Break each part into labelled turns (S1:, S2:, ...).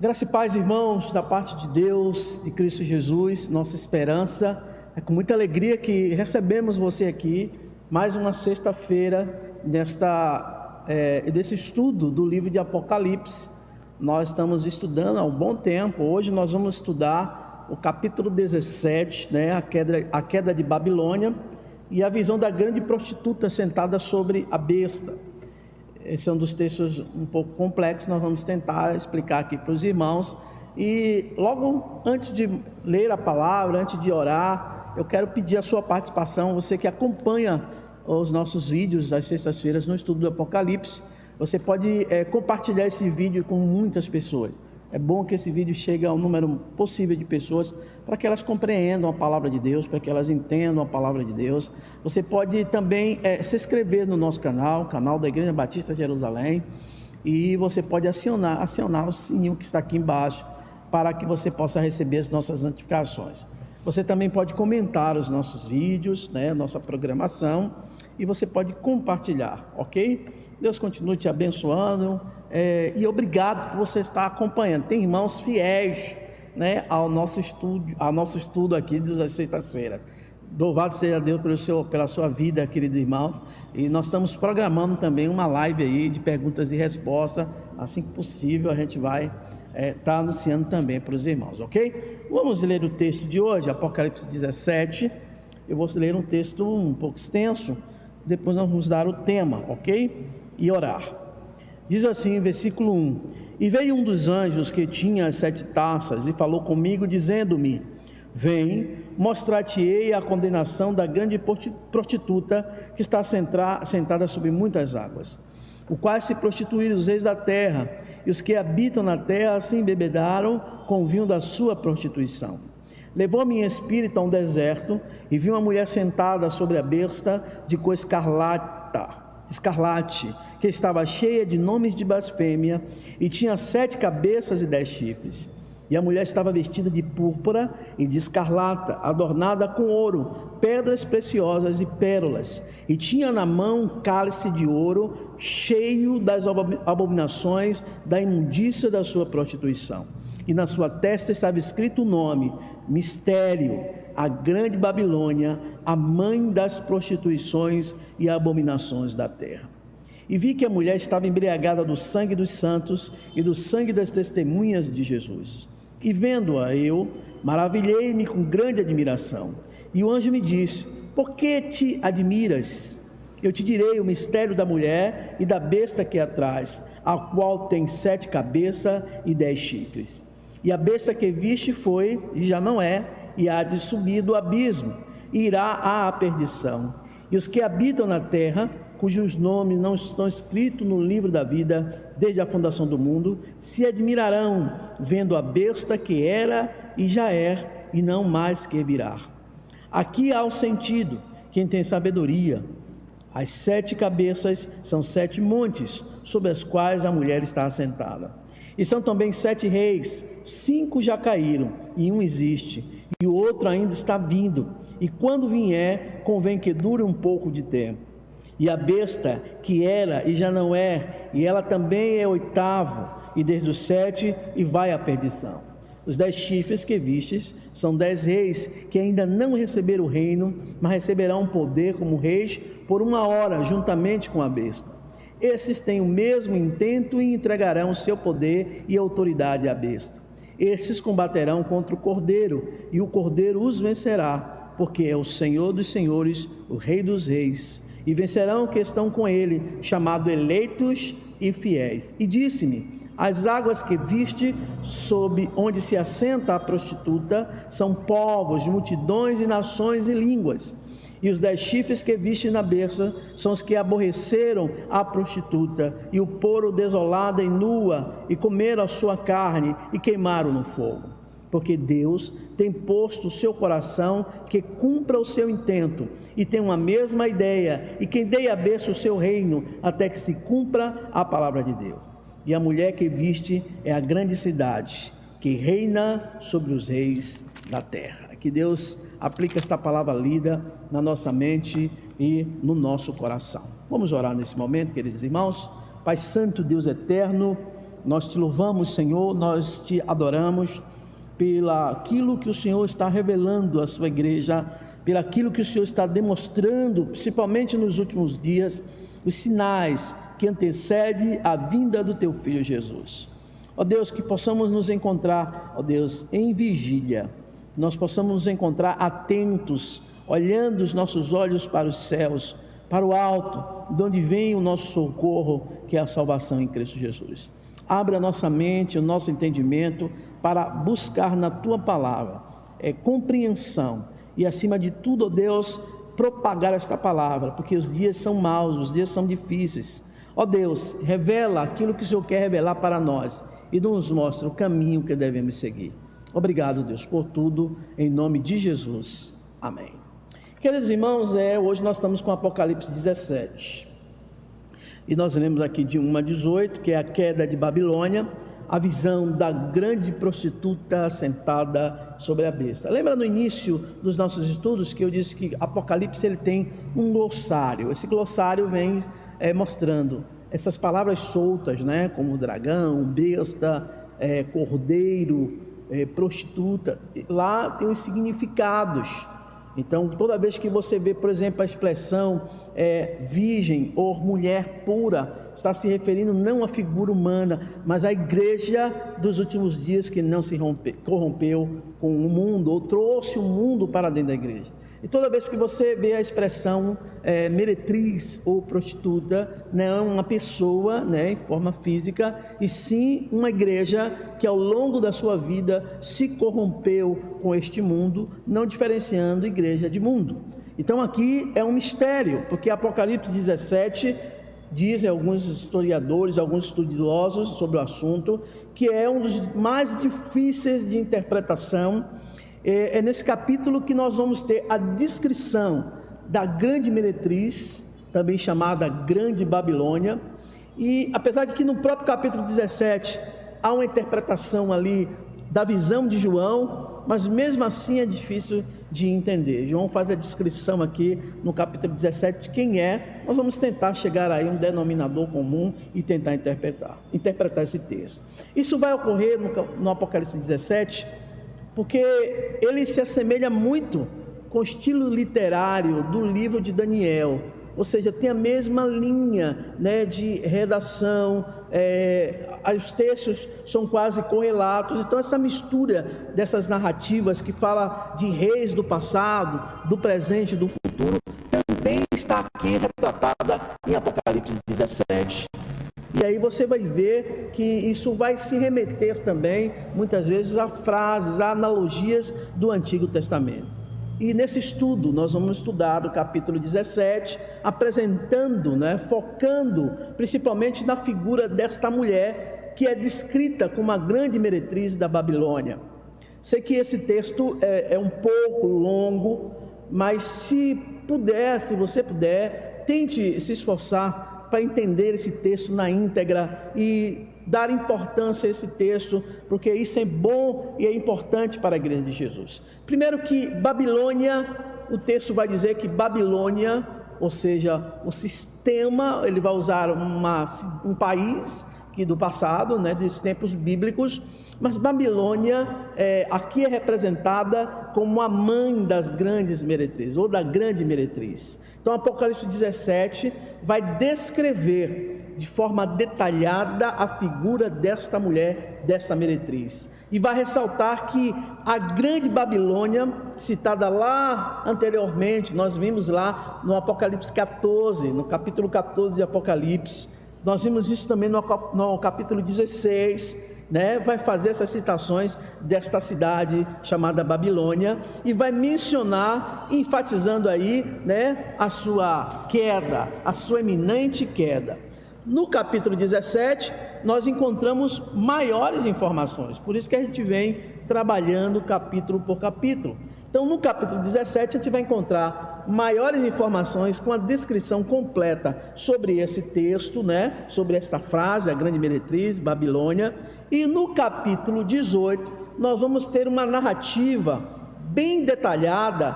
S1: Graça e paz, irmãos, da parte de Deus, de Cristo Jesus, nossa esperança. É com muita alegria que recebemos você aqui, mais uma sexta-feira, desse estudo do livro de Apocalipse. Nós estamos estudando há um bom tempo. Hoje nós vamos estudar o capítulo 17, a queda de Babilônia, e a visão da grande prostituta sentada sobre a besta. Esse é um dos textos um pouco complexos, nós vamos tentar explicar aqui para os irmãos. E logo antes de ler a palavra, antes de orar, eu quero pedir a sua participação. Você que acompanha os nossos vídeos das sextas-feiras no estudo do Apocalipse, você pode compartilhar esse vídeo com muitas pessoas. É bom que esse vídeo chegue ao número possível de pessoas, para que elas compreendam a palavra de Deus, para que elas entendam a palavra de Deus. Você pode também se inscrever no nosso canal da Igreja Batista Jerusalém, e você pode acionar o sininho que está aqui embaixo, para que você possa receber as nossas notificações. Você também pode comentar os nossos vídeos, nossa programação, e você pode compartilhar, ok? Deus continue te abençoando, e obrigado por você estar acompanhando. Tem irmãos fiéis, ao nosso estudo aqui das sextas-feiras. Louvado seja Deus pela sua vida, querido irmão. E nós estamos programando também uma live aí de perguntas e respostas. Assim que possível a gente vai estar anunciando também para os irmãos, ok? Vamos ler o texto de hoje, Apocalipse 17. Eu vou ler um texto um pouco extenso, depois nós vamos dar o tema, ok? E orar. Diz assim, versículo 1: E veio um dos anjos que tinha as 7 taças e falou comigo, dizendo-me: Vem, mostrar-te-ei a condenação da grande prostituta que está sentada sobre muitas águas, o qual se prostituíram os reis da terra, e os que habitam na terra se embebedaram com o vinho da sua prostituição. Levou-me em espírito a um deserto, e vi uma mulher sentada sobre a besta de cor escarlate, que estava cheia de nomes de blasfêmia, e tinha 7 cabeças e 10 chifres. E a mulher estava vestida de púrpura e de escarlata, adornada com ouro, pedras preciosas e pérolas, e tinha na mão um cálice de ouro, cheio das abominações da imundícia da sua prostituição. E na sua testa estava escrito o nome: Mistério, a grande Babilônia, a mãe das prostituições e abominações da terra. E vi que a mulher estava embriagada do sangue dos santos e do sangue das testemunhas de Jesus. E vendo-a eu, maravilhei-me com grande admiração. E o anjo me disse: Por que te admiras? Eu te direi o mistério da mulher e da besta que a traz, a qual tem 7 cabeças e 10 chifres. E a besta que viste foi, e já não é, e há de subir do abismo, e irá à perdição. E os que habitam na terra, cujos nomes não estão escritos no livro da vida desde a fundação do mundo, se admirarão, vendo a besta que era e já é, e não mais que virá. Aqui há o sentido: quem tem sabedoria. As 7 cabeças são 7 montes, sobre as quais a mulher está assentada. E são também 7 reis, 5 já caíram, e um existe, e o outro ainda está vindo, e quando vier, convém que dure um pouco de tempo. E a besta que era e já não é, e ela também é 8º, e desde os 7 e vai à perdição. Os 10 chifres que vistes são 10 reis que ainda não receberam o reino, mas receberão poder como reis por 1 hora, juntamente com a besta. Estes têm o mesmo intento e entregarão o seu poder e autoridade à besta. Estes combaterão contra o Cordeiro, e o Cordeiro os vencerá, porque é o Senhor dos senhores, o Rei dos reis. E vencerão que estão com ele, chamados eleitos e fiéis. E disse-me: As águas que viste, sob onde se assenta a prostituta, são povos, multidões e nações e línguas. E os 10 chifres que viste na besta são os que aborreceram a prostituta e o poram desolada e nua, e comeram a sua carne e queimaram no fogo. Porque Deus tem posto o seu coração que cumpra o seu intento, e tem uma mesma ideia, e que dê à besta o seu reino, até que se cumpra a palavra de Deus. E a mulher que viste é a grande cidade, que reina sobre os reis da terra. Que Deus aplique esta palavra lida na nossa mente e no nosso coração. Vamos orar nesse momento, queridos irmãos. Pai Santo, Deus eterno, nós te louvamos, Senhor, nós te adoramos pela aquilo que o Senhor está revelando à sua igreja, pelo aquilo que o Senhor está demonstrando, principalmente nos últimos dias, os sinais que antecedem a vinda do teu Filho Jesus. Ó Deus, que possamos nos encontrar, ó Deus, em vigília, nós possamos nos encontrar atentos, olhando os nossos olhos para os céus, para o alto, de onde vem o nosso socorro, que é a salvação em Cristo Jesus. Abre a nossa mente, o nosso entendimento, para buscar na tua palavra compreensão e, acima de tudo, ó Deus, propagar esta palavra, porque os dias são maus, os dias são difíceis. Ó Deus, revela aquilo que o Senhor quer revelar para nós e nos mostra o caminho que devemos seguir. Obrigado, Deus, por tudo, em nome de Jesus. Amém. Queridos irmãos, hoje nós estamos com Apocalipse 17, e nós lemos aqui de 1 a 18, que é a queda de Babilônia, a visão da grande prostituta sentada sobre a besta. Lembra no início dos nossos estudos que eu disse que Apocalipse ele tem um glossário. Esse glossário vem mostrando essas palavras soltas, né, como dragão, besta, cordeiro, prostituta. Lá tem os significados. Então, toda vez que você vê, por exemplo, a expressão virgem ou mulher pura, está se referindo não à figura humana, mas à igreja dos últimos dias que não se corrompeu com o mundo, ou trouxe o mundo para dentro da igreja. E toda vez que você vê a expressão meretriz ou prostituta, não uma pessoa, né, em forma física, e sim uma igreja que ao longo da sua vida se corrompeu com este mundo, não diferenciando igreja de mundo. Então aqui é um mistério, porque Apocalipse 17 dizem alguns historiadores, alguns estudiosos sobre o assunto, que é um dos mais difíceis de interpretação. É nesse capítulo que nós vamos ter a descrição da grande meretriz, também chamada Grande Babilônia, e apesar de que no próprio capítulo 17 há uma interpretação ali da visão de João, mas mesmo assim é difícil de entender. João faz a descrição aqui no capítulo 17 de quem é. Nós vamos tentar chegar aí a um denominador comum e tentar interpretar esse texto. Isso vai ocorrer no Apocalipse 17, porque ele se assemelha muito com o estilo literário do livro de Daniel, ou seja, tem a mesma linha, né, de redação, os textos são quase correlatos. Então essa mistura dessas narrativas que fala de reis do passado, do presente e do futuro, também está aqui retratada em Apocalipse 17. E aí você vai ver que isso vai se remeter também, muitas vezes, a frases, a analogias do Antigo Testamento. E nesse estudo, nós vamos estudar o capítulo 17, apresentando, né, focando principalmente na figura desta mulher, que é descrita como a grande meretriz da Babilônia. Sei que esse texto é um pouco longo, mas se você puder, tente se esforçar para entender esse texto na íntegra e dar importância a esse texto, porque isso é bom e é importante para a igreja de Jesus. Primeiro que Babilônia, o texto vai dizer que Babilônia, ou seja, o sistema, ele vai usar um país que do passado, né, dos tempos bíblicos, mas Babilônia aqui é representada como a mãe das grandes meretrizes, ou da grande meretriz. Então Apocalipse 17 vai descrever de forma detalhada a figura desta mulher, dessa meretriz, e vai ressaltar que a grande Babilônia, citada lá anteriormente, nós vimos lá no Apocalipse 14, no capítulo 14 de Apocalipse, nós vimos isso também no capítulo 16, né? Vai fazer essas citações desta cidade chamada Babilônia, e vai mencionar, enfatizando aí, né, a sua queda, a sua eminente queda. No capítulo 17, nós encontramos maiores informações, por isso que a gente vem trabalhando capítulo por capítulo. Então, no capítulo 17, a gente vai encontrar maiores informações com a descrição completa sobre esse texto, né? Sobre esta frase, a grande meretriz, Babilônia. E no capítulo 18, nós vamos ter uma narrativa bem detalhada,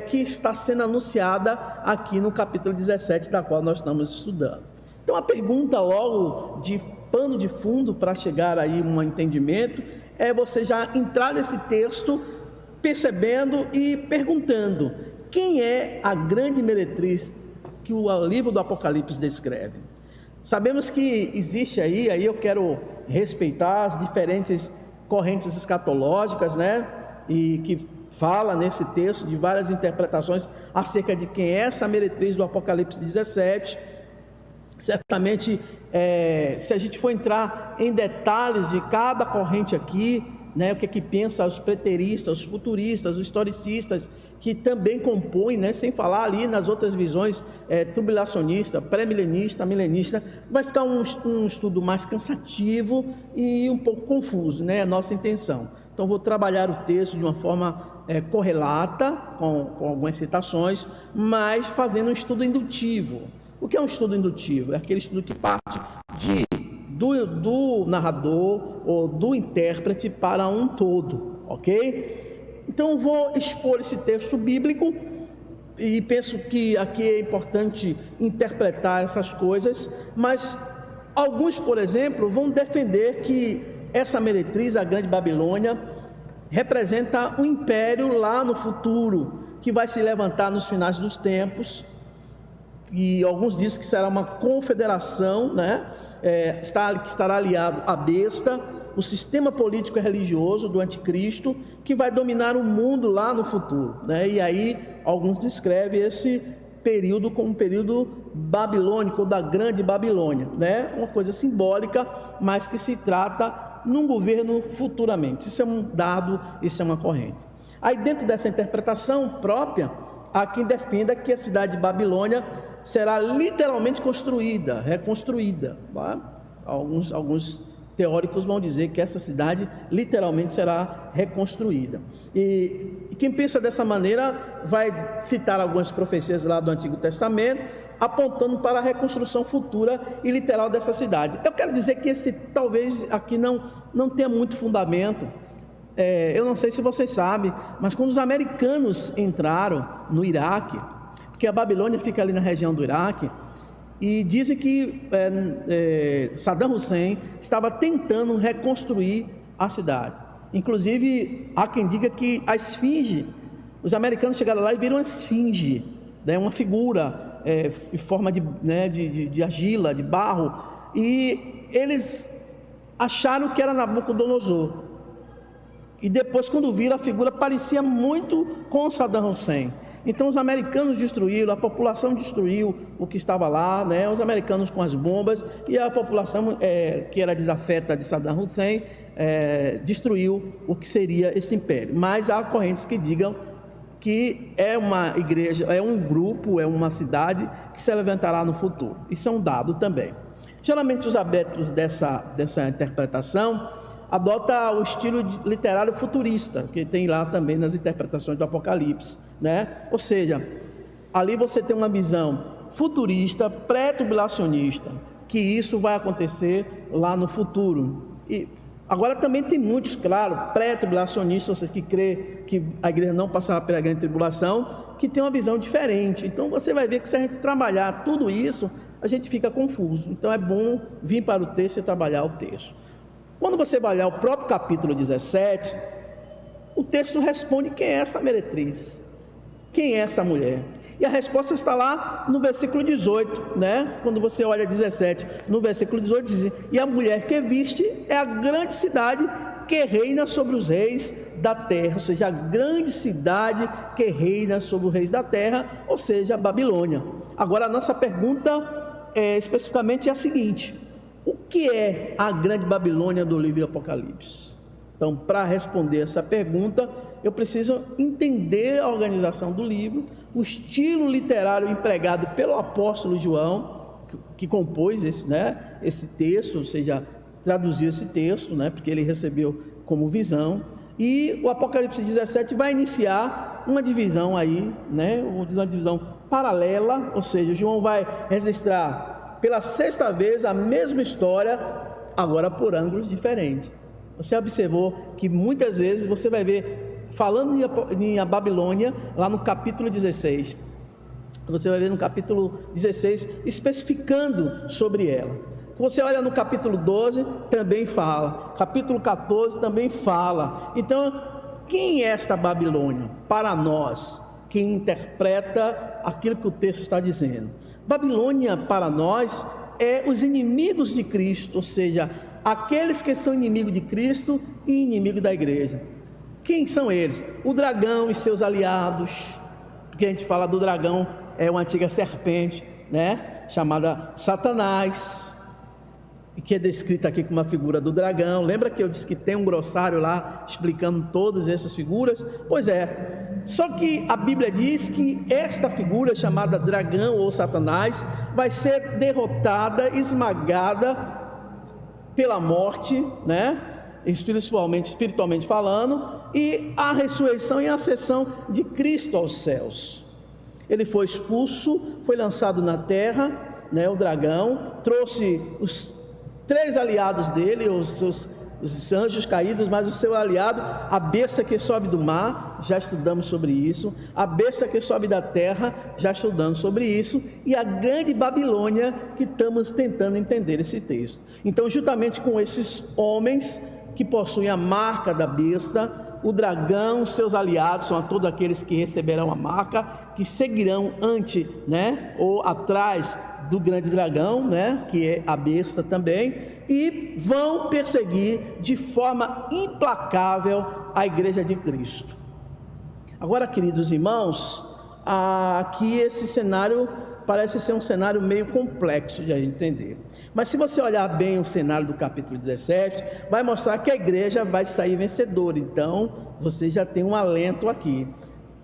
S1: que está sendo anunciada aqui no capítulo 17, da qual nós estamos estudando. Então a pergunta logo de pano de fundo para chegar aí a um entendimento é você já entrar nesse texto percebendo e perguntando: quem é a grande meretriz que o livro do Apocalipse descreve? Sabemos que existe aí eu quero respeitar as diferentes correntes escatológicas, né? E que fala nesse texto de várias interpretações acerca de quem é essa meretriz do Apocalipse 17. Certamente, se a gente for entrar em detalhes de cada corrente aqui, né, o que é que pensa os preteristas, os futuristas, os historicistas, que também compõem, né, sem falar ali nas outras visões tribulacionista, pré-milenista, milenista, vai ficar um estudo mais cansativo e um pouco confuso, né, é a nossa intenção. Então vou trabalhar o texto de uma forma correlata, com algumas citações, mas fazendo um estudo indutivo. O que é um estudo indutivo? É aquele estudo que parte do narrador ou do intérprete para um todo, ok? Então vou expor esse texto bíblico e penso que aqui é importante interpretar essas coisas, mas alguns, por exemplo, vão defender que essa meretriz, a Grande Babilônia, representa um império lá no futuro, que vai se levantar nos finais dos tempos, e alguns dizem que será uma confederação, né? Que estará aliado à besta, o sistema político e religioso do anticristo, que vai dominar o mundo lá no futuro, né? E aí alguns descrevem esse período como um período babilônico, ou da Grande Babilônia, né? Uma coisa simbólica, mas que se trata num governo futuramente. Isso é um dado, isso é uma corrente. Aí dentro dessa interpretação própria, há quem defenda que a cidade de Babilônia será literalmente construída, reconstruída. Tá? Alguns teóricos vão dizer que essa cidade literalmente será reconstruída. E quem pensa dessa maneira vai citar algumas profecias lá do Antigo Testamento, apontando para a reconstrução futura e literal dessa cidade. Eu quero dizer que esse talvez aqui não tenha muito fundamento. Eu não sei se vocês sabem, mas quando os americanos entraram no Iraque, porque a Babilônia fica ali na região do Iraque, e dizem que Saddam Hussein estava tentando reconstruir a cidade. Inclusive, há quem diga que a esfinge, os americanos chegaram lá e viram a esfinge, né, uma figura em forma de argila, de barro, e eles acharam que era Nabucodonosor. E depois, quando viram, a figura parecia muito com Saddam Hussein. Então os americanos destruíram, a população destruiu o que estava lá, né? Os americanos com as bombas, e a população que era desafeta de Saddam Hussein destruiu o que seria esse império. Mas há correntes que digam que é uma igreja, é um grupo, é uma cidade que se levantará no futuro. Isso é um dado também. Geralmente os adeptos dessa interpretação adota o estilo literário futurista, que tem lá também nas interpretações do Apocalipse, né? Ou seja, ali você tem uma visão futurista, pré-tribulacionista, que isso vai acontecer lá no futuro. E agora também tem muitos, claro, pré-tribulacionistas que crê que a igreja não passará pela grande tribulação, que tem uma visão diferente. Então você vai ver que se a gente trabalhar tudo isso, a gente fica confuso. Então é bom vir para o texto e trabalhar o texto. Quando você vai olhar o próprio capítulo 17, o texto responde quem é essa meretriz, quem é essa mulher. E a resposta está lá no versículo 18, né? Quando você olha 17, no versículo 18 diz: e a mulher que viste é a grande cidade que reina sobre os reis da terra, ou seja, a grande cidade que reina sobre os reis da terra, ou seja, a Babilônia. Agora a nossa pergunta especificamente é a seguinte: o que é a grande Babilônia do livro do Apocalipse? Então, para responder essa pergunta, eu preciso entender a organização do livro, o estilo literário empregado pelo apóstolo João, que compôs esse texto, ou seja, traduziu esse texto, né, porque ele recebeu como visão. E o Apocalipse 17 vai iniciar uma divisão aí, né, uma divisão paralela, ou seja, João vai registrar pela sexta vez a mesma história, agora por ângulos diferentes. Você observou que muitas vezes você vai ver, falando em Babilônia, lá no capítulo 16, Você vai ver no capítulo 16 especificando sobre ela. Você olha no capítulo 12, também fala. Capítulo 14 também fala. Então, quem é esta Babilônia? Para nós, quem interpreta aquilo que o texto está dizendo. Babilônia, para nós, é os inimigos de Cristo, ou seja, aqueles que são inimigos de Cristo e inimigos da igreja. Quem são eles? O dragão e seus aliados. Porque a gente fala do dragão, é uma antiga serpente, né? Chamada Satanás, que é descrita aqui como uma figura do dragão. Lembra que eu disse que tem um glossário lá explicando todas essas figuras? Pois é, só que a Bíblia diz que esta figura chamada dragão ou Satanás vai ser derrotada, esmagada pela morte, né? Espiritualmente falando, e a ressurreição e a ascensão de Cristo aos céus. Ele foi expulso, foi lançado na terra, né? O dragão trouxe os 3 aliados dele, os anjos caídos, mas o seu aliado, a besta que sobe do mar, já estudamos sobre isso, a besta que sobe da terra, já estudamos sobre isso, e a grande Babilônia, que estamos tentando entender esse texto. Então, juntamente com esses homens que possuem a marca da besta, o dragão, seus aliados, são todos aqueles que receberão a marca, que seguirão ante, né, ou atrás do grande dragão, né, que é a besta também, e vão perseguir de forma implacável a igreja de Cristo. Agora, queridos irmãos, aqui esse cenário parece ser um cenário meio complexo de a gente entender, mas se você olhar bem o cenário do capítulo 17, vai mostrar que a igreja vai sair vencedora. Então você já tem um alento aqui.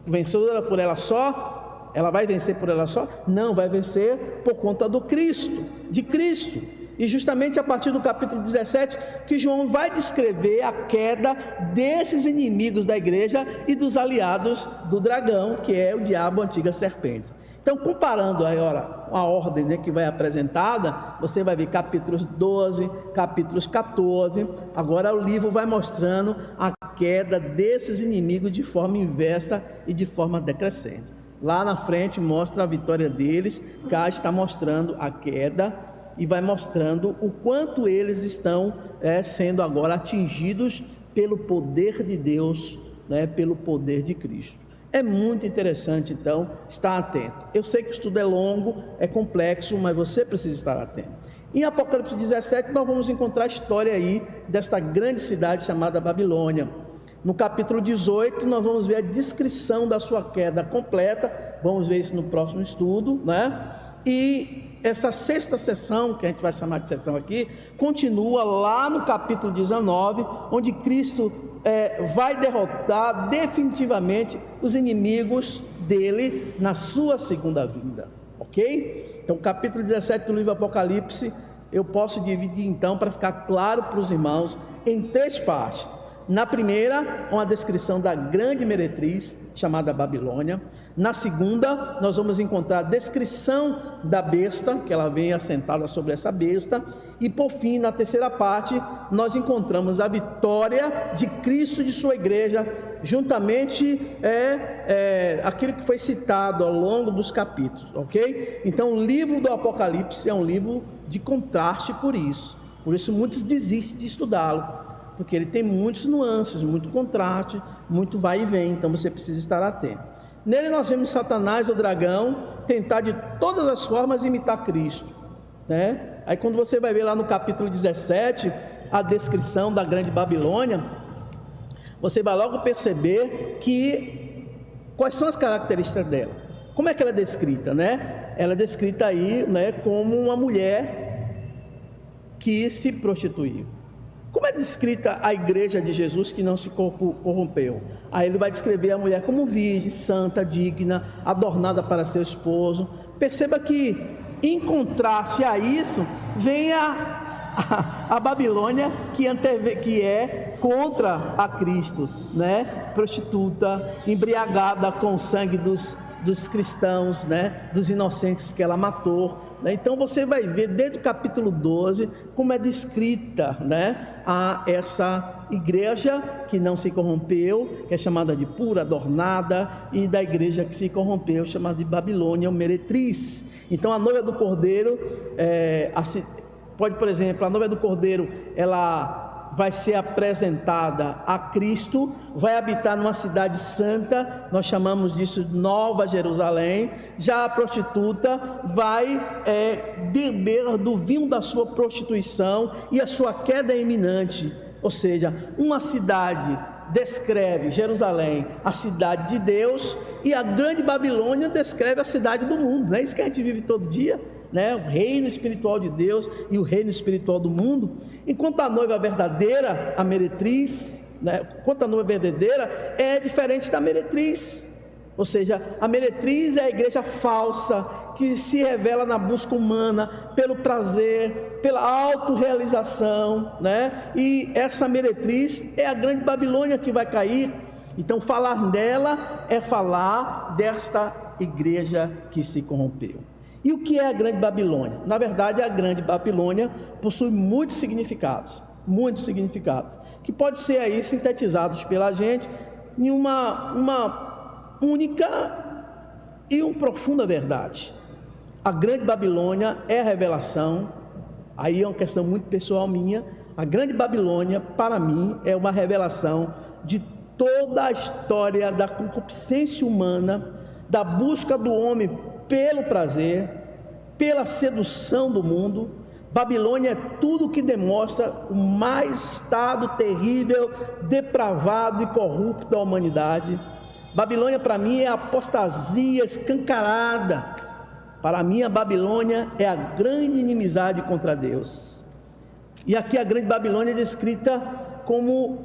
S1: Vencedora por ela só? Ela vai vencer por ela só? Não, vai vencer por conta do Cristo, de Cristo. E justamente a partir do capítulo 17 que João vai descrever a queda desses inimigos da igreja e dos aliados do dragão, que é o diabo, a antiga serpente. Então, comparando aí, a ordem, né, que vai apresentada, você vai ver capítulos 12, capítulos 14. Agora o livro vai mostrando a queda desses inimigos de forma inversa e de forma decrescente. Lá na frente mostra a vitória deles, cá está mostrando a queda e vai mostrando o quanto eles estão sendo agora atingidos pelo poder de Deus, né, pelo poder de Cristo. É muito interessante, então, estar atento. Eu sei que o estudo é longo, é complexo, mas você precisa estar atento. Em Apocalipse 17, nós vamos encontrar a história aí desta grande cidade chamada Babilônia. No capítulo 18, nós vamos ver a descrição da sua queda completa. Vamos ver isso no próximo estudo, né? E essa sexta sessão, que a gente vai chamar de sessão aqui, continua lá no capítulo 19, onde Cristo vai derrotar definitivamente os inimigos dele na sua segunda vinda, ok? Então, capítulo 17 do livro Apocalipse, eu posso dividir então, para ficar claro para os irmãos, em 3 partes. Na primeira, uma descrição da grande meretriz chamada Babilônia. Na segunda, nós vamos encontrar a descrição da besta, que ela vem assentada sobre essa besta. E por fim, na terceira parte, nós encontramos a vitória de Cristo e de sua igreja, juntamente aquilo que foi citado ao longo dos capítulos, ok? Então, o livro do Apocalipse é um livro de contraste por isso muitos desistem de estudá-lo, porque ele tem muitas nuances, muito contraste, muito vai e vem, então você precisa estar atento. Nele nós vemos Satanás, o dragão, tentar de todas as formas imitar Cristo, né? Aí quando você vai ver lá no capítulo 17, a descrição da grande Babilônia, você vai logo perceber quais são as características dela. Como é que ela é descrita, né? Ela é descrita aí, né, como uma mulher que se prostituiu. Como é descrita a igreja de Jesus que não se corrompeu? Aí ele vai descrever a mulher como virgem, santa, digna, adornada para seu esposo. Perceba que, em contraste a isso, vem a Babilônia que é contra a Cristo, né? Prostituta, embriagada com o sangue dos cristãos, né? Dos inocentes que ela matou, né? Então você vai ver desde o capítulo 12 como é descrita, né, essa igreja que não se corrompeu, que é chamada de pura, adornada, e da igreja que se corrompeu, chamada de Babilônia, ou meretriz. Então a noiva do Cordeiro, por exemplo, a noiva do Cordeiro, ela vai ser apresentada a Cristo, vai habitar numa cidade santa, nós chamamos disso Nova Jerusalém. Já a prostituta vai beber do vinho da sua prostituição, e a sua queda é iminente. Ou seja, uma cidade descreve Jerusalém, a cidade de Deus, e a grande Babilônia descreve a cidade do mundo. Não é isso que a gente vive todo dia, né? O reino espiritual de Deus e o reino espiritual do mundo. Enquanto a noiva verdadeira, a meretriz, né? Enquanto a noiva verdadeira é diferente da meretriz. Ou seja, a meretriz é a igreja falsa, que se revela na busca humana, pelo prazer, pela autorrealização, né? E essa meretriz é a grande Babilônia que vai cair. Então falar dela é falar desta igreja que se corrompeu. E o que é a grande Babilônia? Na verdade, a grande Babilônia possui muitos significados, que podem ser aí sintetizados pela gente em uma única e uma profunda verdade. A grande Babilônia é a revelação, aí é uma questão muito pessoal minha, a grande Babilônia, para mim, é uma revelação de toda a história da concupiscência humana, da busca do homem pelo prazer, pela sedução do mundo. Babilônia é tudo que demonstra o mais estado terrível, depravado e corrupto da humanidade. Babilônia para mim é a apostasia escancarada. Para mim a Babilônia é a grande inimizade contra Deus. E aqui a grande Babilônia é descrita como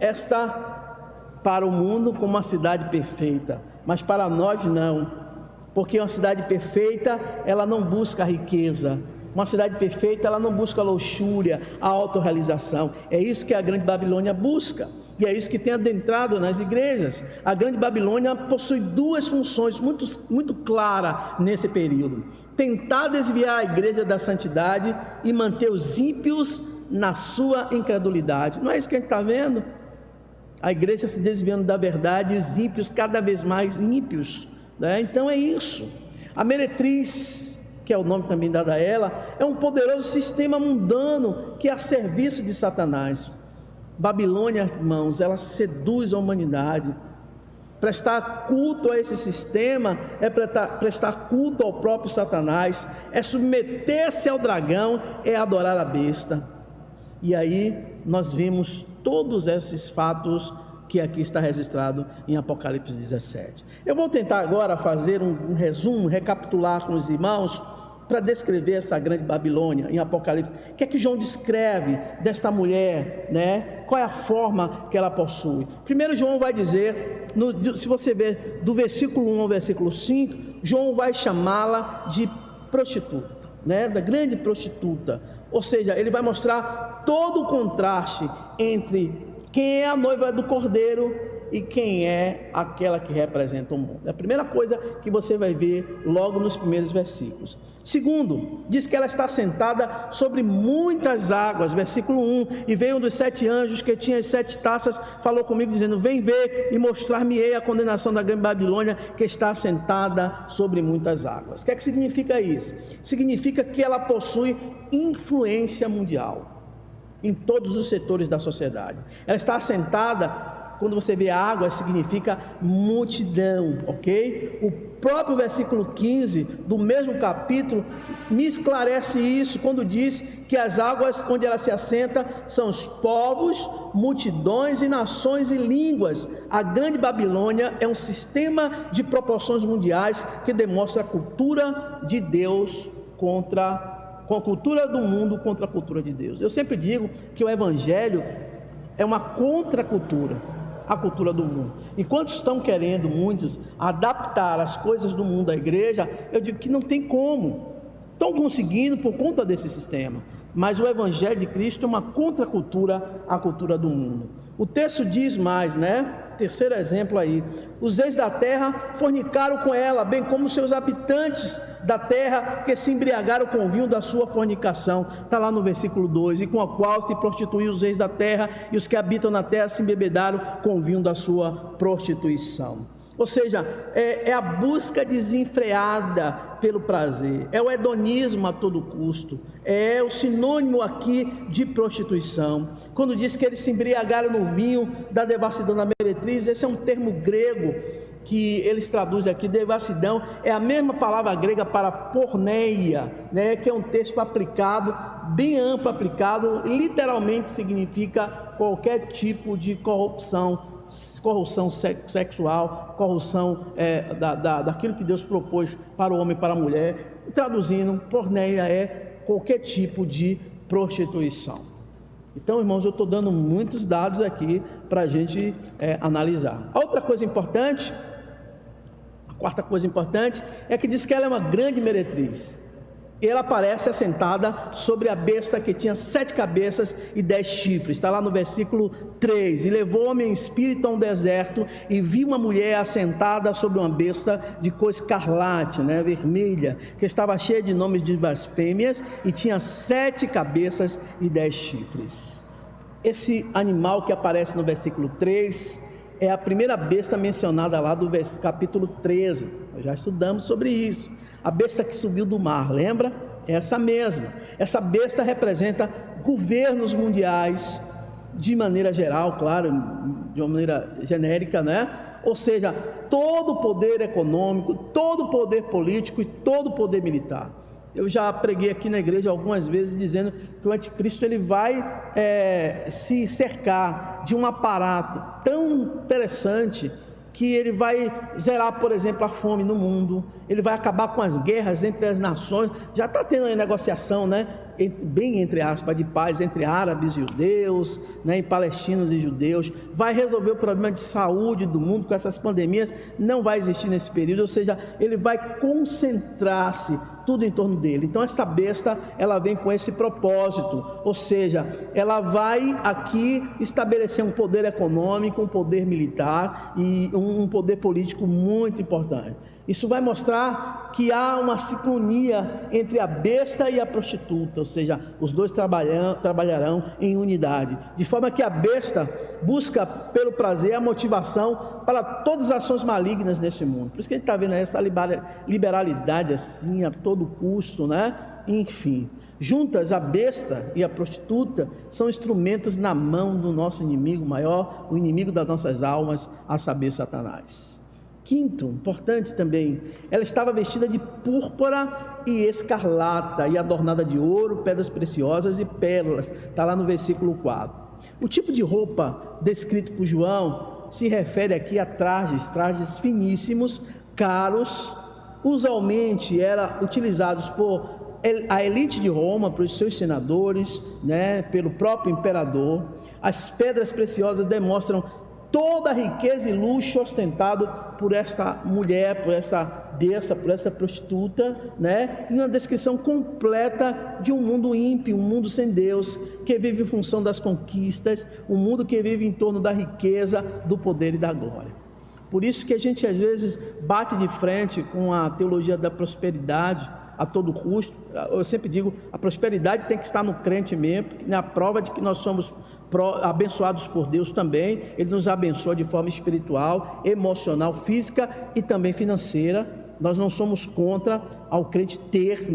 S1: para o mundo, como uma cidade perfeita, mas para nós não. Porque uma cidade perfeita, ela não busca a riqueza. Uma cidade perfeita, ela não busca a luxúria, a autorrealização. É isso que a grande Babilônia busca. E é isso que tem adentrado nas igrejas. A grande Babilônia possui duas funções muito claras nesse período: tentar desviar a igreja da santidade e manter os ímpios na sua incredulidade. Não é isso que a gente está vendo? A igreja se desviando da verdade e os ímpios cada vez mais ímpios. Então é isso. A meretriz, que é o nome também dado a ela, é um poderoso sistema mundano que é a serviço de Satanás. Babilônia, irmãos, ela seduz a humanidade. Prestar culto a esse sistema é prestar culto ao próprio Satanás, é submeter-se ao dragão, é adorar a besta. E aí nós vimos todos esses fatos que aqui está registrado em Apocalipse 17. Eu vou tentar agora fazer um resumo, recapitular com os irmãos, para descrever essa grande Babilônia em Apocalipse. O que é que João descreve desta mulher, né? Qual é a forma que ela possui? Primeiro João vai dizer, se você ver do versículo 1 ao versículo 5, João vai chamá-la de prostituta, né? Da grande prostituta. Ou seja, ele vai mostrar todo o contraste entre quem é a noiva do Cordeiro e quem é aquela que representa o mundo. É a primeira coisa que você vai ver logo nos primeiros versículos. Segundo, diz que ela está sentada sobre muitas águas, versículo 1, e veio um dos 7 anjos que tinha as 7 taças, falou comigo dizendo: vem ver e mostrar-me-ei a condenação da grande Babilônia, que está sentada sobre muitas águas. O que é que significa isso? Significa que ela possui influência mundial em todos os setores da sociedade. Ela está assentada, quando você vê água, significa multidão, ok? O próprio versículo 15 do mesmo capítulo me esclarece isso, quando diz que as águas onde ela se assenta são os povos, multidões e nações e línguas. A grande Babilônia é um sistema de proporções mundiais que demonstra a cultura de Deus com a cultura do mundo contra a cultura de Deus. Eu sempre digo que o Evangelho é uma contracultura à cultura do mundo. Enquanto estão querendo muitos adaptar as coisas do mundo à igreja, eu digo que não tem como. Estão conseguindo por conta desse sistema. Mas o Evangelho de Cristo é uma contracultura à cultura do mundo. O texto diz mais, né? Terceiro exemplo aí, os reis da terra fornicaram com ela, bem como seus habitantes da terra, que se embriagaram com o vinho da sua fornicação. Está lá no versículo 2, e com a qual se prostituiu os reis da terra, e os que habitam na terra se embebedaram com o vinho da sua prostituição. Ou seja, é a busca desenfreada pelo prazer, é o hedonismo a todo custo, é o sinônimo aqui de prostituição. Quando diz que eles se embriagaram no vinho da devassidão da meretriz, esse é um termo grego que eles traduzem aqui. Devassidão é a mesma palavra grega para porneia, né, que é um texto aplicado, bem amplo aplicado, literalmente significa qualquer tipo de corrupção sexual, corrupção daquilo que Deus propôs para o homem e para a mulher. Traduzindo, porneia é qualquer tipo de prostituição. Então, irmãos, eu estou dando muitos dados aqui para a gente analisar. A outra coisa importante, a quarta coisa importante, é que diz que ela é uma grande meretriz. E ela aparece assentada sobre a besta que tinha 7 cabeças e 10 chifres. Está lá no versículo 3. E levou-me em espírito a um deserto, e vi uma mulher assentada sobre uma besta de cor escarlate, vermelha, que estava cheia de nomes de blasfêmias, e tinha 7 cabeças e 10 chifres. Esse animal que aparece no versículo 3 é a primeira besta mencionada lá do capítulo 13. Nós já estudamos sobre isso. A besta que subiu do mar, lembra? É essa mesma. Essa besta representa governos mundiais, de maneira geral, claro, de uma maneira genérica, Ou seja, todo o poder econômico, todo o poder político e todo o poder militar. Eu já preguei aqui na igreja algumas vezes dizendo que o anticristo ele vai se cercar de um aparato tão interessante, que ele vai zerar, por exemplo, a fome no mundo, ele vai acabar com as guerras entre as nações. Já está tendo uma negociação, bem entre aspas, de paz entre árabes e judeus, e palestinos e judeus. Vai resolver o problema de saúde do mundo com essas pandemias, não vai existir nesse período. Ou seja, ele vai concentrar-se tudo em torno dele. Então essa besta, ela vem com esse propósito, ou seja, ela vai aqui estabelecer um poder econômico, um poder militar e um poder político muito importante. Isso vai mostrar que há uma sincronia entre a besta e a prostituta, ou seja, os dois trabalharão em unidade, de forma que a besta busca pelo prazer a motivação para todas as ações malignas nesse mundo. Por isso que a gente está vendo essa liberalidade assim a todo custo, Enfim, juntas a besta e a prostituta são instrumentos na mão do nosso inimigo maior, o inimigo das nossas almas, a saber, Satanás. Quinto, importante também, ela estava vestida de púrpura e escarlata e adornada de ouro, pedras preciosas e pérolas. Está lá no versículo 4. O tipo de roupa descrito por João se refere aqui a trajes finíssimos, caros, usualmente eram utilizados por a elite de Roma, para os seus senadores, pelo próprio imperador. As pedras preciosas demonstram toda a riqueza e luxo ostentado por esta mulher, por essa besta, por essa prostituta, e uma descrição completa de um mundo ímpio, um mundo sem Deus, que vive em função das conquistas, um mundo que vive em torno da riqueza, do poder e da glória. Por isso que a gente às vezes bate de frente com a teologia da prosperidade a todo custo. Eu sempre digo, a prosperidade tem que estar no crente mesmo, na prova de que nós somos abençoados por Deus também. Ele nos abençoa de forma espiritual, emocional, física e também financeira. Nós não somos contra ao crente ter,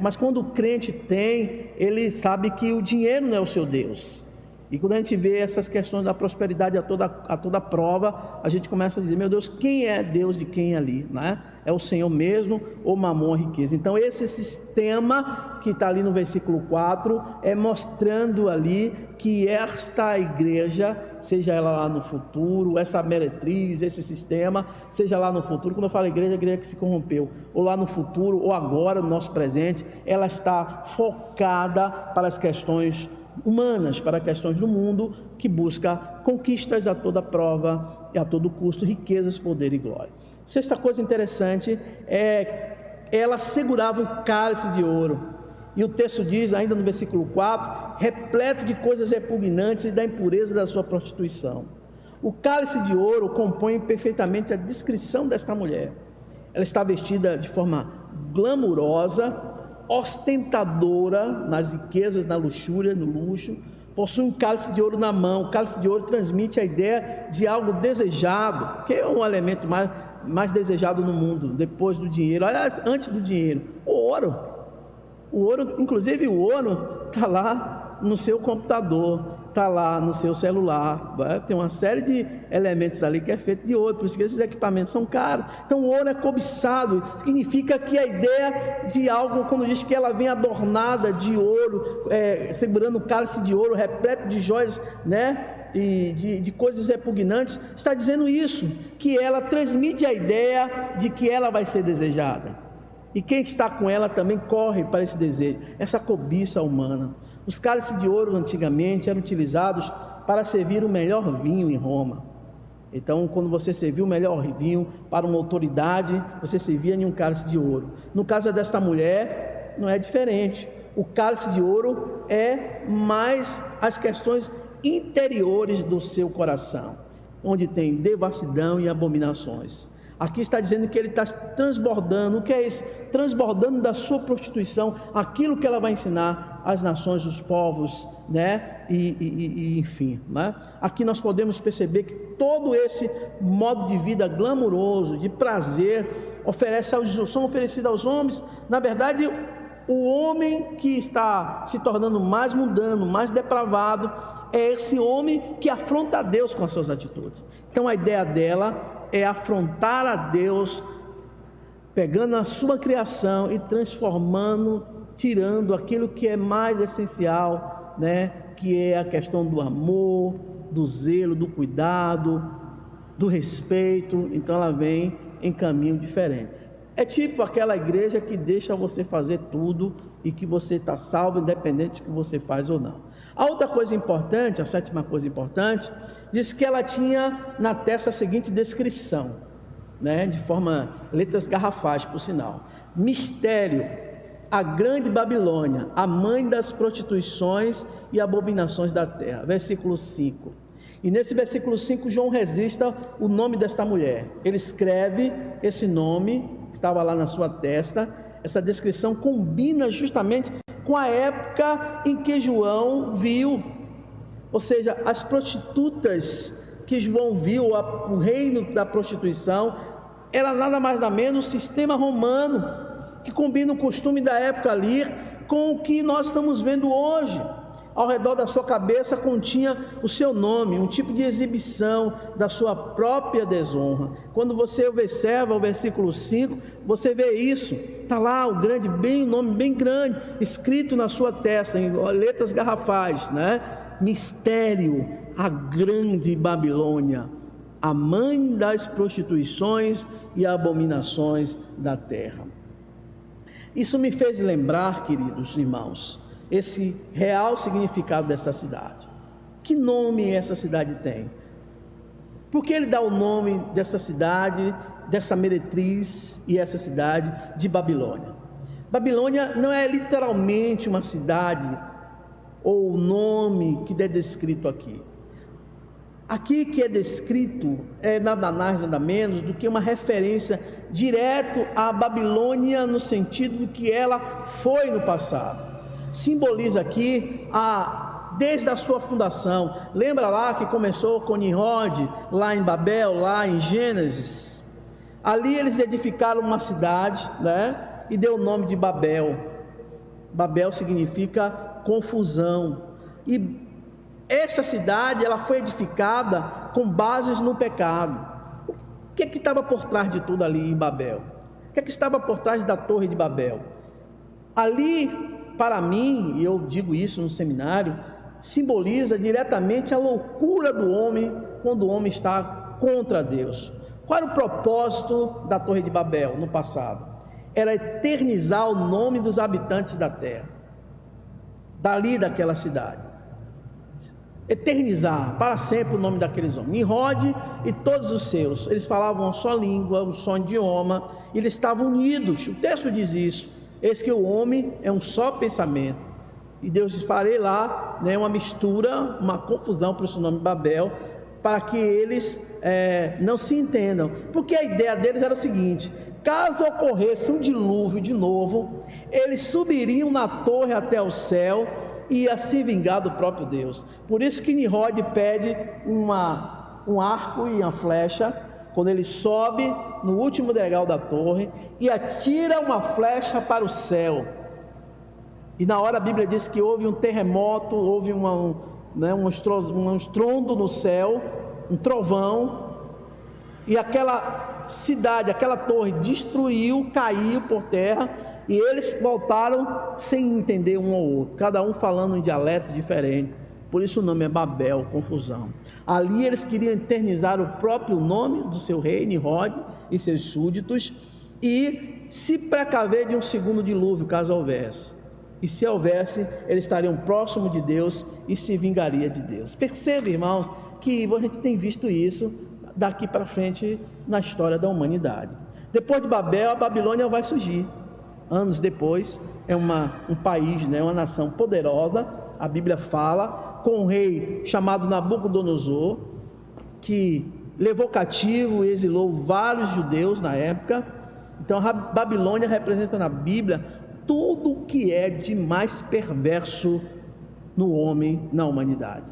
S1: mas quando o crente tem, ele sabe que o dinheiro não é o seu Deus. E quando a gente vê essas questões da prosperidade a toda prova, a gente começa a dizer, meu Deus, quem é Deus de quem ali? É o Senhor mesmo ou mamon, a riqueza? Então esse sistema que está ali no versículo 4 é mostrando ali que esta igreja, seja ela lá no futuro, essa meretriz, esse sistema, seja lá no futuro, quando eu falo igreja, a igreja que se corrompeu, ou lá no futuro, ou agora no nosso presente, ela está focada para as questões humanas, para questões do mundo, que busca conquistas a toda prova e a todo custo, riquezas, poder e glória. Sexta coisa interessante é ela segurava um cálice de ouro, e o texto diz ainda no versículo 4, repleto de coisas repugnantes e da impureza da sua prostituição. O cálice de ouro compõe perfeitamente a descrição desta mulher. Ela está vestida de forma glamurosa, ostentadora nas riquezas, na luxúria, no luxo. Possui um cálice de ouro na mão. O cálice de ouro transmite a ideia de algo desejado, que é um elemento mais desejado no mundo, depois do dinheiro, aliás, antes do dinheiro. O ouro, inclusive o ouro está lá no seu computador, está lá no seu celular, tem uma série de elementos ali que é feito de ouro, por isso que esses equipamentos são caros. Então o ouro é cobiçado, significa que a ideia de algo, quando diz que ela vem adornada de ouro, segurando um cálice de ouro repleto de joias, né, e de coisas repugnantes, está dizendo isso, que ela transmite a ideia de que ela vai ser desejada, e quem está com ela também corre para esse desejo, essa cobiça humana. Os cálices de ouro antigamente eram utilizados para servir o melhor vinho em Roma. Então, quando você servia o melhor vinho para uma autoridade, você servia em um cálice de ouro. No caso desta mulher, não é diferente. O cálice de ouro é mais as questões interiores do seu coração, onde tem devassidão e abominações. Aqui está dizendo que ele está transbordando. O que é isso? Transbordando da sua prostituição, aquilo que ela vai ensinar às nações, os povos, né? Enfim, né? Aqui nós podemos perceber que todo esse modo de vida glamuroso, de prazer, são oferecidos aos homens. Na verdade, o homem que está se tornando mais mundano, mais depravado, é esse homem que afronta a Deus com as suas atitudes. Então a ideia dela é afrontar a Deus, pegando a sua criação e transformando, tirando aquilo que é mais essencial, né? Que é a questão do amor, do zelo, do cuidado, do respeito. Então ela vem em caminho diferente. É tipo aquela igreja que deixa você fazer tudo e que você está salvo, independente do que você faz ou não. A outra coisa importante, a sétima coisa importante, diz que ela tinha na testa a seguinte descrição, né, de forma, letras garrafais, por sinal: mistério, a grande Babilônia, a mãe das prostituições e abominações da terra. Versículo 5. E nesse versículo 5, João registra o nome desta mulher. Ele escreve esse nome, que estava lá na sua testa. Essa descrição combina justamente com a época em que João viu, ou seja, as prostitutas que João viu, o reino da prostituição, era nada mais nada menos o sistema romano, que combina o costume da época ali com o que nós estamos vendo hoje. Ao redor da sua cabeça continha o seu nome, um tipo de exibição da sua própria desonra. Quando você observa o versículo 5, você vê isso, está lá o nome bem grande, escrito na sua testa, em letras garrafais, né? Mistério, a grande Babilônia, a mãe das prostituições e abominações da terra. Isso me fez lembrar, queridos irmãos, esse real significado dessa cidade. Que nome essa cidade tem? Por que ele dá o nome dessa cidade, dessa meretriz e essa cidade de Babilônia? Babilônia não é literalmente uma cidade ou o nome que é descrito aqui. Aqui que é descrito é nada mais, nada menos do que uma referência direto à Babilônia, no sentido de que ela foi no passado. Simboliza aqui desde a sua fundação. Lembra lá que começou com Nimrod, lá em Babel, lá em Gênesis? Ali eles edificaram uma cidade, né? E deu o nome de Babel. Babel significa confusão. E essa cidade, ela foi edificada com bases no pecado. O que estava por trás de tudo ali em Babel? O que estava por trás da Torre de Babel? Ali, para mim, e eu digo isso no seminário, simboliza diretamente a loucura do homem quando o homem está contra Deus. Qual era o propósito da Torre de Babel no passado? Era eternizar o nome dos habitantes da terra, dali daquela cidade. Eternizar para sempre o nome daqueles homens. Nimrod e todos os seus, eles falavam uma só língua, um só idioma, e eles estavam unidos. O texto diz isso. Eis que o homem é um só pensamento, e Deus farei lá, né, uma mistura, uma confusão, por isso o nome Babel, para que eles não se entendam, porque a ideia deles era o seguinte: caso ocorresse um dilúvio de novo, eles subiriam na torre até o céu e ia se vingar do próprio Deus. Por isso que Nimrod pede um arco e uma flecha, quando ele sobe no último degrau da torre e atira uma flecha para o céu. E na hora a Bíblia diz que houve um terremoto, houve um estrondo no céu, um trovão, e aquela cidade, aquela torre destruiu, caiu por terra, e eles voltaram sem entender um ao outro, cada um falando um dialeto diferente. Por isso o nome é Babel, confusão. Ali eles queriam eternizar o próprio nome do seu rei, Nimrod, e seus súditos, e se precaver de um segundo dilúvio, caso houvesse. E se houvesse, eles estariam próximos de Deus e se vingaria de Deus. Perceba, irmãos, que a gente tem visto isso daqui para frente na história da humanidade. Depois de Babel, a Babilônia vai surgir. Anos depois, é um país, uma nação poderosa, a Bíblia fala, com um rei chamado Nabucodonosor, que levou cativo e exilou vários judeus na época. Então a Babilônia representa na Bíblia tudo o que é de mais perverso no homem, na humanidade.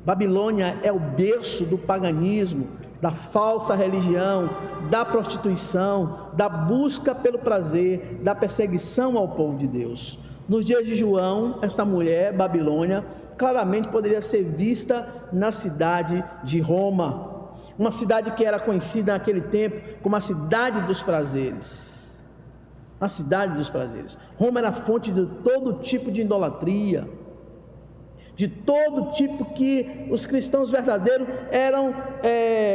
S1: Babilônia é o berço do paganismo, da falsa religião, da prostituição, da busca pelo prazer, da perseguição ao povo de Deus. Nos dias de João, esta mulher, Babilônia, claramente poderia ser vista na cidade de Roma, uma cidade que era conhecida naquele tempo como a cidade dos prazeres. A cidade dos prazeres. Roma era a fonte de todo tipo de idolatria, de todo tipo que os cristãos verdadeiros eram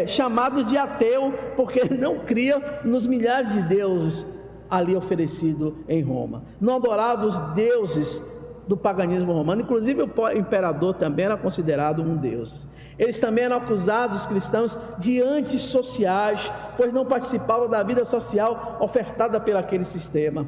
S1: chamados de ateu, porque não criam nos milhares de deuses ali oferecidos em Roma, não adoravam os deuses do paganismo romano. Inclusive o imperador também era considerado um deus. Eles também eram acusados, os cristãos, de antissociais, pois não participavam da vida social ofertada pelo aquele sistema.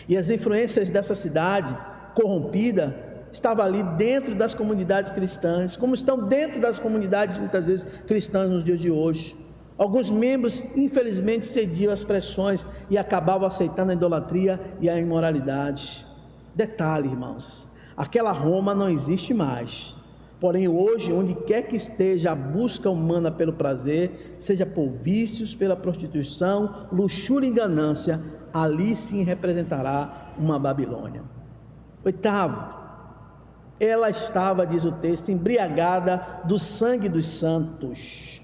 S1: E as influências dessa cidade corrompida estavam ali dentro das comunidades cristãs, como estão dentro das comunidades muitas vezes cristãs nos dias de hoje. Alguns membros infelizmente cediam às pressões e acabavam aceitando a idolatria e a imoralidade. Detalhe, irmãos, aquela Roma não existe mais. Porém hoje, onde quer que esteja a busca humana pelo prazer, seja por vícios, pela prostituição, luxúria e ganância, ali sim representará uma Babilônia. Oitavo, ela estava, diz o texto, embriagada do sangue dos santos,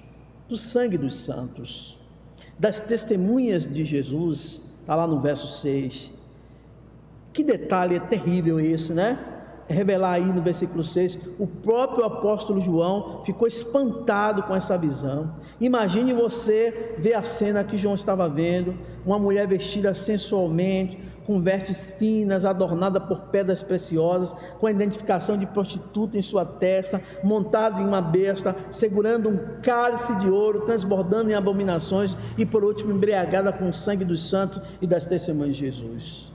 S1: das testemunhas de Jesus, está lá no verso 6, que detalhe terrível isso, né? Revelar aí no versículo 6, o próprio apóstolo João ficou espantado com essa visão. Imagine você ver a cena que João estava vendo, uma mulher vestida sensualmente, com vestes finas, adornada por pedras preciosas, com a identificação de prostituta em sua testa, montada em uma besta, segurando um cálice de ouro, transbordando em abominações, e por último embriagada com o sangue dos santos e das testemunhas de Jesus.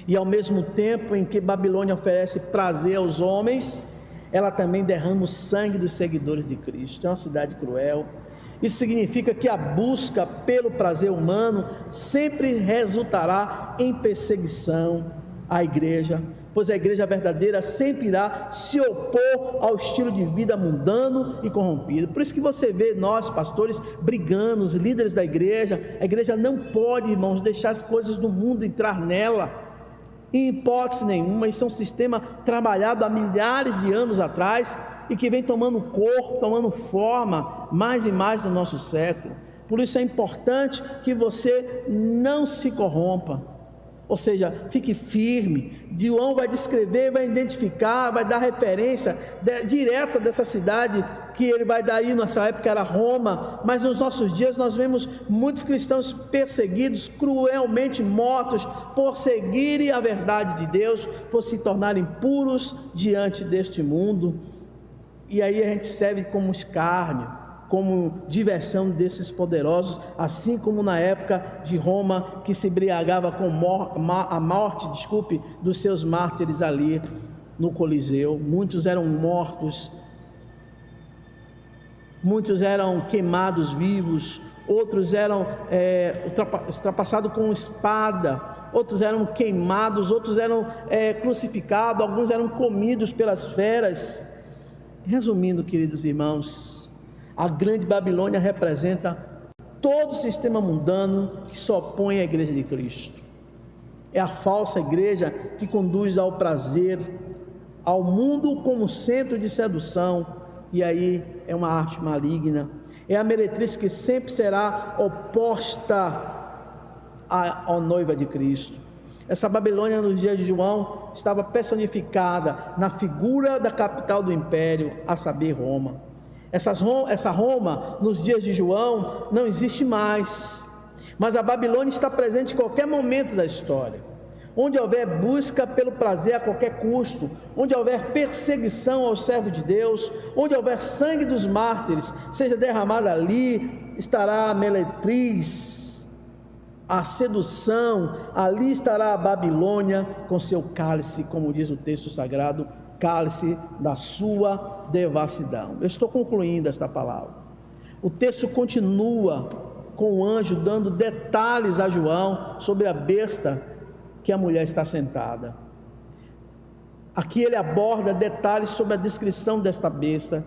S1: E ao mesmo tempo em que Babilônia oferece prazer aos homens, ela também derrama o sangue dos seguidores de Cristo. É uma cidade cruel. Isso significa que a busca pelo prazer humano sempre resultará em perseguição à igreja, pois a igreja verdadeira sempre irá se opor ao estilo de vida mundano e corrompido. Por isso que você vê nós, pastores, brigando, os líderes da igreja. A igreja não pode, irmãos, deixar as coisas do mundo entrar nela, em hipótese nenhuma. Isso é um sistema trabalhado há milhares de anos atrás e que vem tomando corpo, tomando forma mais e mais no nosso século. Por isso é importante que você não se corrompa, ou seja, fique firme. João vai descrever, vai identificar, vai dar referência direta dessa cidade que ele vai dar aí, nessa época era Roma, mas nos nossos dias nós vemos muitos cristãos perseguidos, cruelmente mortos, por seguirem a verdade de Deus, por se tornarem puros diante deste mundo. E aí a gente serve como escárnio, como diversão desses poderosos, assim como na época de Roma, que se embriagava com a morte dos seus mártires ali no Coliseu. Muitos eram mortos muitos eram queimados vivos, outros eram ultrapassados com espada, outros eram queimados, outros eram crucificados, alguns eram comidos pelas feras. Resumindo, queridos irmãos, a grande Babilônia representa todo o sistema mundano que se opõe à igreja de Cristo. É a falsa igreja que conduz ao prazer, ao mundo como centro de sedução, e aí é uma arte maligna. É a meretriz que sempre será oposta à noiva de Cristo. Essa Babilônia nos dias de João estava personificada na figura da capital do império, a saber, Roma. Essa Roma nos dias de João não existe mais, mas a Babilônia está presente em qualquer momento da história. Onde houver busca pelo prazer a qualquer custo, onde houver perseguição aos servos de Deus, onde houver sangue dos mártires, seja derramado ali, estará a meretriz, a sedução, ali estará a Babilônia com seu cálice, como diz o texto sagrado, cálice da sua devassidão. Eu estou concluindo esta palavra. O texto continua com o anjo dando detalhes a João sobre a besta que a mulher está sentada. Aqui ele aborda detalhes sobre a descrição desta besta.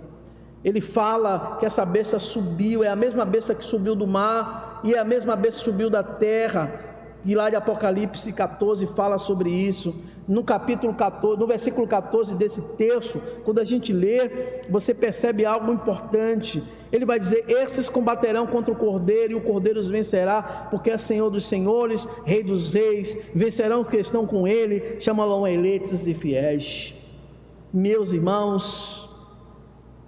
S1: Ele fala que essa besta subiu, é a mesma besta que subiu do mar, e é a mesma besta que subiu da terra, e lá de Apocalipse 14 fala sobre isso. No capítulo 14, no versículo 14 desse texto, quando a gente lê, você percebe algo importante. Ele vai dizer: esses combaterão contra o Cordeiro, e o Cordeiro os vencerá, porque é Senhor dos senhores, Rei dos reis. Vencerão os que estão com ele, chamá-lo eleitos e fiéis. Meus irmãos,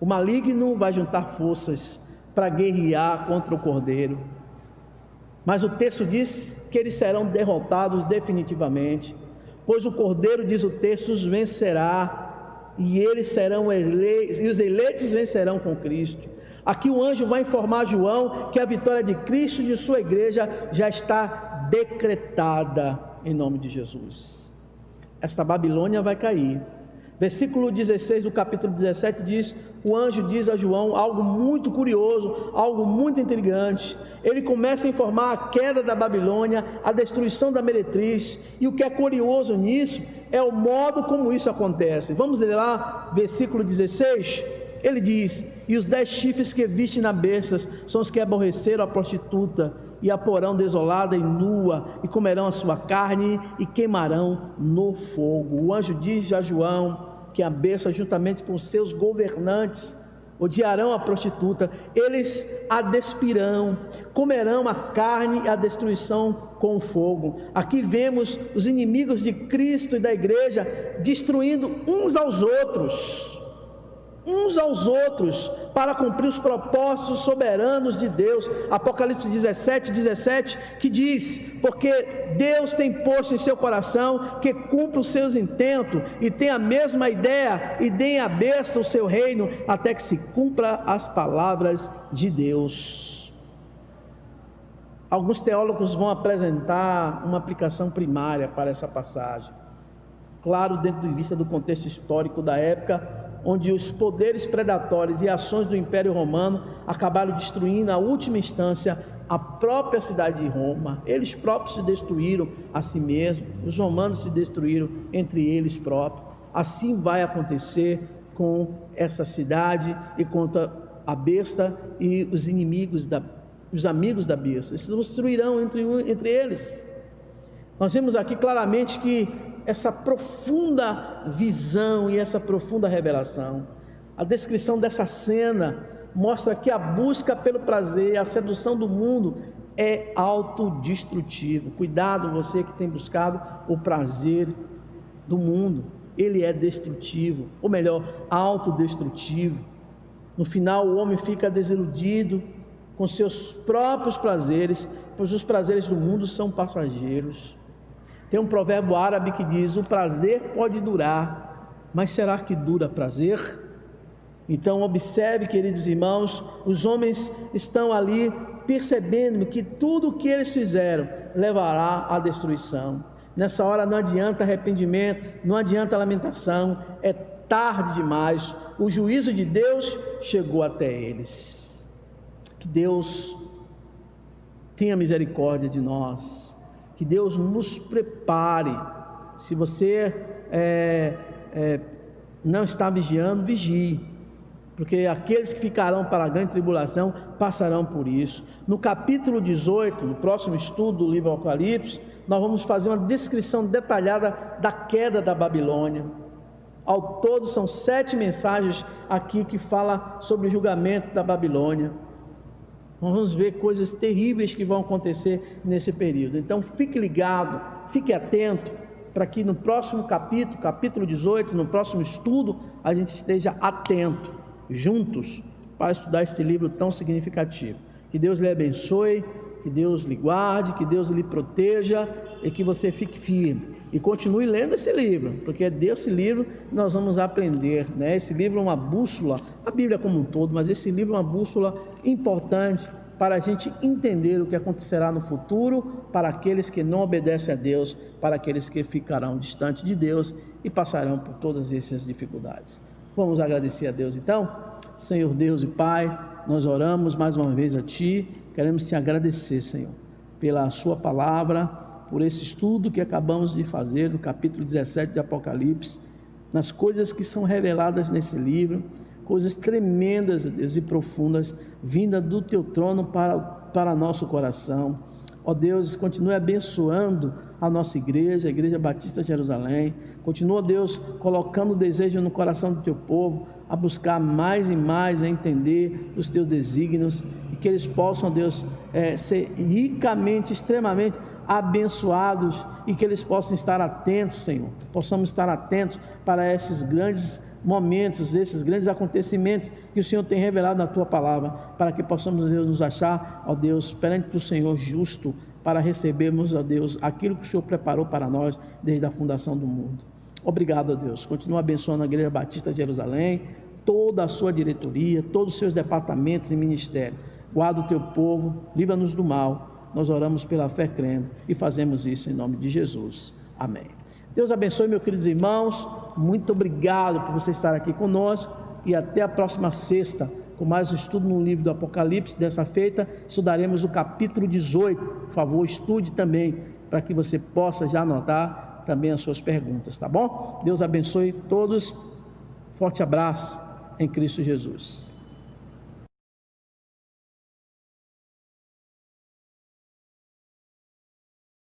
S1: o maligno vai juntar forças para guerrear contra o Cordeiro, mas o texto diz que eles serão derrotados definitivamente, pois o Cordeiro, diz o texto, os vencerá, e eles serão eleitos, e os eleitos vencerão com Cristo. Aqui o anjo vai informar João que a vitória de Cristo e de sua igreja já está decretada em nome de Jesus. Esta Babilônia vai cair. Versículo 16 do capítulo 17 diz: o anjo diz a João algo muito curioso, algo muito intrigante. Ele começa a informar a queda da Babilônia, a destruição da meretriz, e o que é curioso nisso é o modo como isso acontece. Vamos ler lá, versículo 16, ele diz: e os 10 chifres que viste na besta são os que aborreceram a prostituta, e a porão desolada e nua, e comerão a sua carne, e queimarão no fogo. O anjo diz a João que a besta, juntamente com seus governantes, odiarão a prostituta, eles a despirão, comerão a carne e a destruição com o fogo. Aqui vemos os inimigos de Cristo e da igreja destruindo uns aos outros, para cumprir os propósitos soberanos de Deus. Apocalipse 17, que diz: porque Deus tem posto em seu coração que cumpra os seus intentos, e tem a mesma ideia, e deem a besta o seu reino, até que se cumpra as palavras de Deus. Alguns teólogos vão apresentar uma aplicação primária para essa passagem, claro, dentro de vista do contexto histórico da época, onde os poderes predatórios e ações do Império Romano acabaram destruindo, na última instância, a própria cidade de Roma. Eles próprios se destruíram a si mesmos, os romanos se destruíram entre eles próprios. Assim vai acontecer com essa cidade e contra a besta e os inimigos, os amigos da besta. Eles se destruirão entre eles. Nós vemos aqui claramente que essa profunda visão e essa profunda revelação, a descrição dessa cena mostra que a busca pelo prazer, a sedução do mundo é autodestrutivo. Cuidado, você que tem buscado o prazer do mundo, ele é destrutivo, ou melhor, autodestrutivo. No final o homem fica desiludido com seus próprios prazeres, pois os prazeres do mundo são passageiros. Tem um provérbio árabe que diz: o prazer pode durar, mas será que dura prazer? Então observe, queridos irmãos, os homens estão ali percebendo que tudo o que eles fizeram levará à destruição. Nessa hora não adianta arrependimento, não adianta lamentação, é tarde demais, o juízo de Deus chegou até eles. Que Deus tenha misericórdia de nós, que Deus nos prepare. Se você não está vigiando, vigie, porque aqueles que ficarão para a grande tribulação passarão por isso. No capítulo 18, no próximo estudo do livro Apocalipse, nós vamos fazer uma descrição detalhada da queda da Babilônia. Ao todo são 7 mensagens aqui que falam sobre o julgamento da Babilônia. Nós vamos ver coisas terríveis que vão acontecer nesse período. Então fique ligado, fique atento, para que no próximo capítulo 18, no próximo estudo, a gente esteja atento, juntos, para estudar este livro tão significativo. Que Deus lhe abençoe, que Deus lhe guarde, que Deus lhe proteja e que você fique firme. E continue lendo esse livro, porque é desse livro que nós vamos aprender, né? Esse livro é uma bússola, a Bíblia como um todo, mas esse livro é uma bússola importante para a gente entender o que acontecerá no futuro para aqueles que não obedecem a Deus, para aqueles que ficarão distante de Deus e passarão por todas essas dificuldades. Vamos agradecer a Deus então. Senhor Deus e Pai, nós oramos mais uma vez a Ti, queremos Te agradecer, Senhor, pela Sua palavra, por esse estudo que acabamos de fazer no capítulo 17 de Apocalipse, nas coisas que são reveladas nesse livro, coisas tremendas, Deus, e profundas, vinda do Teu trono para nosso coração. Ó Deus, continue abençoando a nossa igreja, a Igreja Batista de Jerusalém. Continua, Deus, colocando o desejo no coração do Teu povo, a buscar mais e mais, a entender os Teus desígnios, e que eles possam, Deus, ser ricamente, extremamente abençoados, e que eles possam estar atentos, Senhor, possamos estar atentos para esses grandes momentos, esses grandes acontecimentos que o Senhor tem revelado na Tua palavra, para que possamos, Deus, nos achar, ó Deus, perante o Senhor justo, para recebermos, ó Deus, aquilo que o Senhor preparou para nós desde a fundação do mundo. Obrigado, ó Deus, continua abençoando a Igreja Batista de Jerusalém, toda a sua diretoria, todos os seus departamentos e ministérios. Guarda o Teu povo, livra-nos do mal. Nós oramos pela fé crendo e fazemos isso em nome de Jesus. Amém. Deus abençoe, meus queridos irmãos, muito obrigado por você estar aqui conosco e até a próxima sexta com mais um estudo no livro do Apocalipse. Dessa feita estudaremos o capítulo 18, por favor estude também para que você possa já anotar também as suas perguntas, tá bom? Deus abençoe todos, forte abraço em Cristo Jesus.